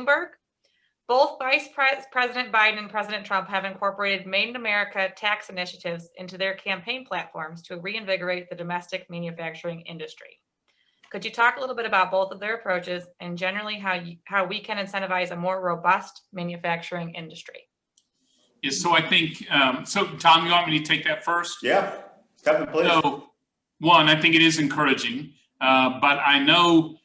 Bloomberg. Both President Biden and President Trump have incorporated Made in America tax initiatives into their campaign platforms to reinvigorate the domestic manufacturing industry. Could you talk a little bit about both of their approaches and generally how we can incentivize a more robust manufacturing industry? Yeah, so I think, so Tom, you want me to take that first? Yeah, Stregthen, please. So, one, I think it is encouraging, but I know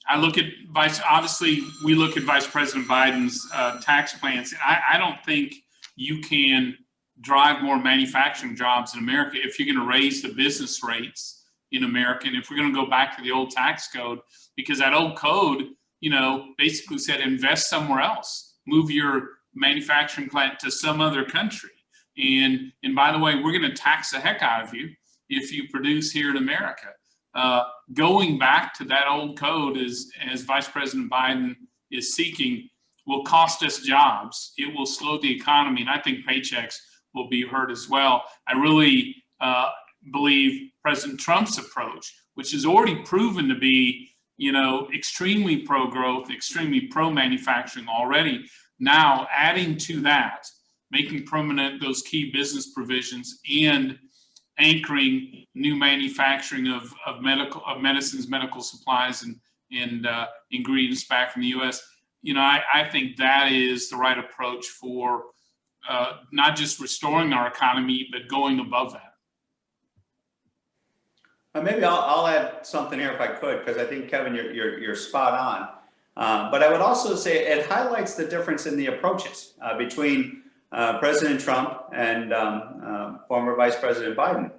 I look at obviously we look at Vice President Biden's tax plans. I don't think you can drive more manufacturing jobs in America if you're going to raise the business rates in America. And if we're going to go back to the old tax code, because that old code, basically said invest somewhere else, move your manufacturing plant to some other country. And by the way, we're going to tax the heck out of you if you produce here in America. Going back to that old code as Vice President Biden is seeking will cost us jobs. It will slow the economy, and I think paychecks will be hurt as well. I really believe President Trump's approach, which is already proven to be, extremely pro-growth, extremely pro-manufacturing already. Now adding to that, making permanent those key business provisions and anchoring new manufacturing of medicines, medical supplies, and ingredients back from the U.S. I think that is the right approach for not just restoring our economy, but going above that. Maybe I'll add something here if I could, because I think, Kevin, you're spot on. But I would also say it highlights the difference in the approaches between President Trump and former Vice President Biden.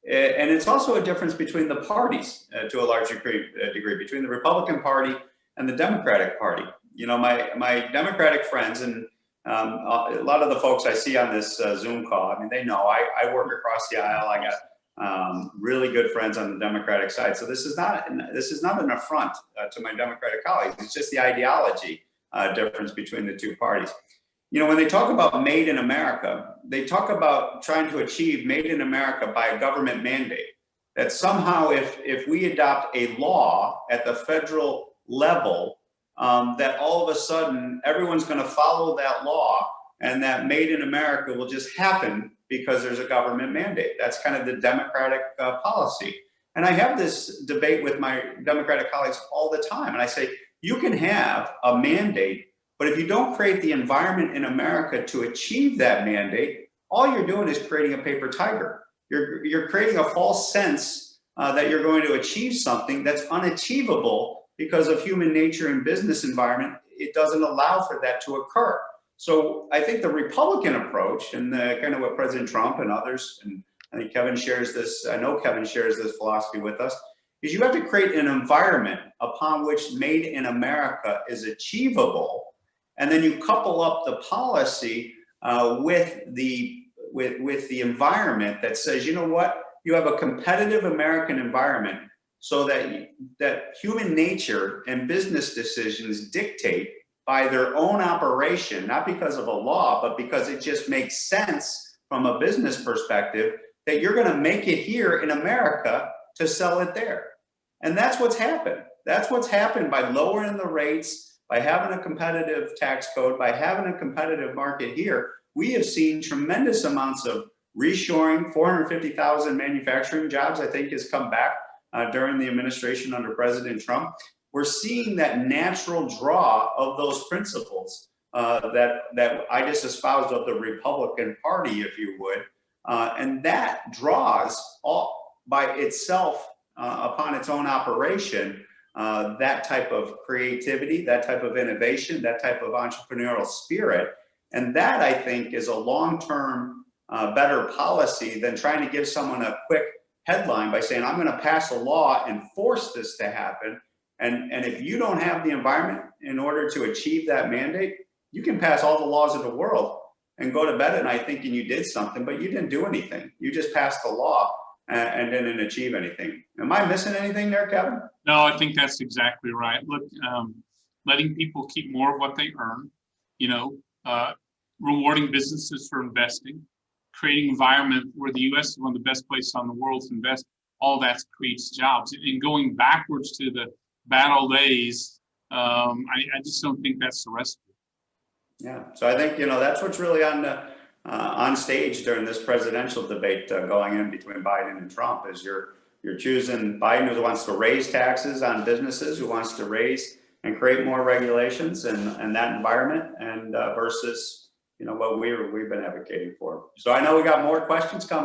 And it's also a difference between the parties to a large degree, between the Republican Party and the Democratic Party. My Democratic friends and a lot of the folks I see on this Zoom call, they know I work across the aisle. I got really good friends on the Democratic side. So this is not an affront to my Democratic colleagues. It's just the ideology difference between the two parties. When they talk about Made in America, they talk about trying to achieve Made in America by a government mandate. That somehow if we adopt a law at the federal level, that all of a sudden everyone's going to follow that law and that Made in America will just happen because there's a government mandate. That's kind of the Democratic policy. And I have this debate with my Democratic colleagues all the time. And I say, you can have a mandate, but if you don't create the environment in America to achieve that mandate, all you're doing is creating a paper tiger. You're creating a false sense that you're going to achieve something that's unachievable because of human nature and business environment. It doesn't allow for that to occur. So I think the Republican approach and the kind of what President Trump and others, and I think Kevin shares this, I know Kevin shares this philosophy with us, is you have to create an environment upon which Made in America is achievable. And then you couple up the policy with the environment that says, you know what, you have a competitive American environment so that human nature and business decisions dictate by their own operation, not because of a law, but because it just makes sense from a business perspective, that you're going to make it here in America to sell it there. And that's what's happened. That's what's happened by lowering the rates, by having a competitive tax code, by having a competitive market here. We have seen tremendous amounts of reshoring. 450,000 manufacturing jobs, I think, has come back during the administration under President Trump. We're seeing that natural draw of those principles that I just espoused of the Republican Party, if you would. And that draws all by itself upon its own operation, that type of creativity, that type of innovation, that type of entrepreneurial spirit. And that, I think, is a long-term better policy than trying to give someone a quick headline by saying, I'm going to pass a law and force this to happen. And if you don't have the environment in order to achieve that mandate, you can pass all the laws of the world and go to bed at night thinking you did something, but you didn't do anything. You just passed the law and didn't achieve anything. Am I missing anything there, Kevin? No, I think that's exactly right. Look, letting people keep more of what they earn, rewarding businesses for investing, creating an environment where the U.S. is one of the best places on the world to invest, all that creates jobs. And going backwards to the bad old days I just don't think that's the recipe. Yeah, so I think, that's what's really on stage during this presidential debate going in between Biden and Trump is you're choosing Biden, who wants to raise taxes on businesses, who wants to raise and create more regulations and that environment, and versus what we've been advocating for. So I know we got more questions coming in.